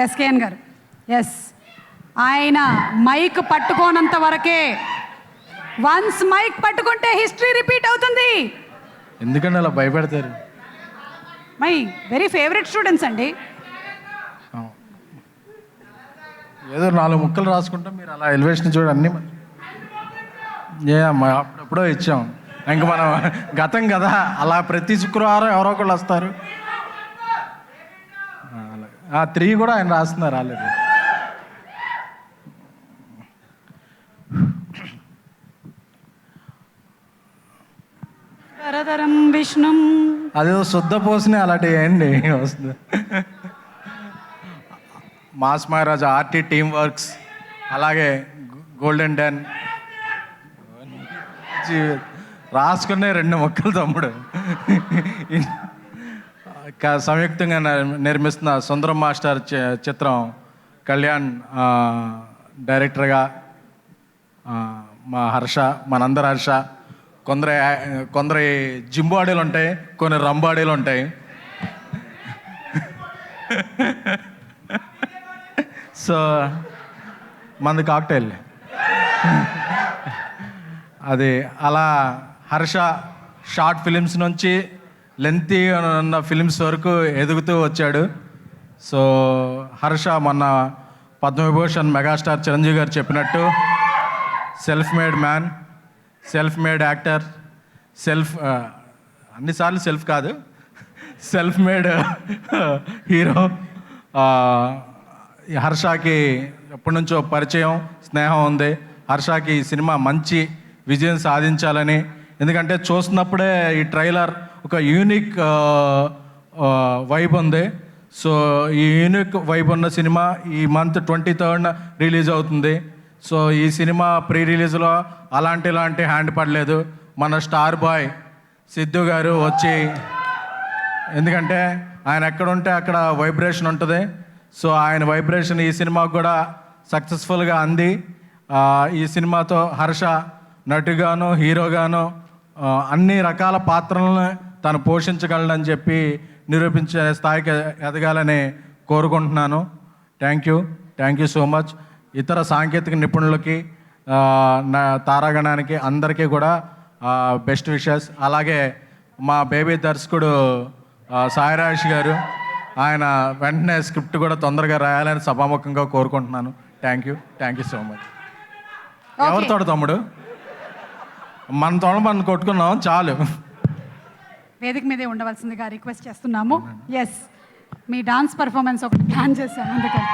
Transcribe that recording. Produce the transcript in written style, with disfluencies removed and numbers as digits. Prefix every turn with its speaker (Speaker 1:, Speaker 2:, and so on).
Speaker 1: SKN గారు. Yes, ఆయన mic పట్టుకోనంత వరకే. వన్స్ మైక్ పట్టుకుంటే హిస్టరీ రిపీట్ అవుతుంది.
Speaker 2: ఎందుకంటే అలా భయపెడతారు?
Speaker 1: మై వెరీ ఫేవరెట్ స్టూడెంట్స్ అండి.
Speaker 2: ఏదో 4 ముక్కలు రాసుకుంటాం, మీరు అలా ఎలివేషన్ చూడండి అన్నీ. అప్పుడెప్పుడో ఇచ్చాం, ఇంక మనం గతం కదా, అలా ప్రతి శుక్రవారం ఎవరో ఒకళ్ళు వస్తారు. 3 కూడా ఆయన రాస్తున్నారు ఆల్రెడీ.
Speaker 1: వరదరం విష్ణు,
Speaker 2: అదేదో శుద్ధ పోసినే అలాంటివి ఏంటి వస్తుంది. మాస్ మహారాజా, ఆర్టీ టీమ్ వర్క్స్, అలాగే గోల్డెన్ డెన్ రాసుకునే 2 ముక్కలు తమ్ముడు. సంయుక్తంగా నిర్మిస్తున్న సుందరం మాస్టర్ చిత్రం కళ్యాణ్ డైరెక్టర్గా మా హర్ష, మనందరి హర్ష. కొందరి జింబాడీలు ఉంటాయి, కొన్ని రంబాడీలు ఉంటాయి. సో మంది కాక్టైల్ అది. అలా హర్ష షార్ట్ ఫిలిమ్స్ నుంచి లెంతీ ఉన్న ఫిలిమ్స్ వరకు ఎదుగుతూ వచ్చాడు. సో హర్ష మొన్న పద్మవిభూషణ్ మెగాస్టార్ చిరంజీవి గారు చెప్పినట్టు self made man, self made actor, అన్నిసార్లు సెల్ఫ్ కాదు, సెల్ఫ్ మేడ్ హీరో. హర్షకి ఎప్పటి నుంచో పరిచయం, స్నేహం ఉంది. హర్షకి ఈ సినిమా మంచి విజయం సాధించాలని, ఎందుకంటే చూస్తున్నప్పుడే ఈ ట్రైలర్ ఒక యూనిక్ వైబ్ ఉంది. సో ఈ యూనిక్ వైబ్ ఉన్న సినిమా ఈ మంత్ 23rd రిలీజ్ అవుతుంది. సో ఈ సినిమా ప్రీ రిలీజ్లో ఇలాంటి హ్యాండ్ పడలేదు. మన స్టార్ బాయ్ సిద్ధు గారు వచ్చి, ఎందుకంటే ఆయన ఎక్కడుంటే అక్కడ వైబ్రేషన్ ఉంటుంది. సో ఆయన వైబ్రేషన్ ఈ సినిమాకు కూడా సక్సెస్ఫుల్గా అంది. ఈ సినిమాతో హర్ష నటుగాను, హీరోగాను అన్ని రకాల పాత్రలను తను పోషించగలడని చెప్పి నిరూపించే స్థాయికి ఎదగాలని కోరుకుంటున్నాను. Thank you so much. ఇతర సాంకేతిక నిపుణులకి, నా తారాగణానికి అందరికీ కూడా బెస్ట్ విషెస్. అలాగే మా బేబీ దర్శకుడు సాయిరాజ్ గారు, ఆయన వెంటనే స్క్రిప్ట్ కూడా తొందరగా రాయాలని సభాముఖంగా కోరుకుంటున్నాను. Thank you so much. ఎవరితో తమ్ముడు, మన తోడ మనం కొట్టుకున్నాం చాలు.
Speaker 1: వేదిక మీదే ఉండవలసిందిగా రిక్వెస్ట్ చేస్తున్నాము. ఎస్, మీ డాన్స్ పర్ఫార్మెన్స్ ఒకటి ప్లాన్ చేశాము అందుకని.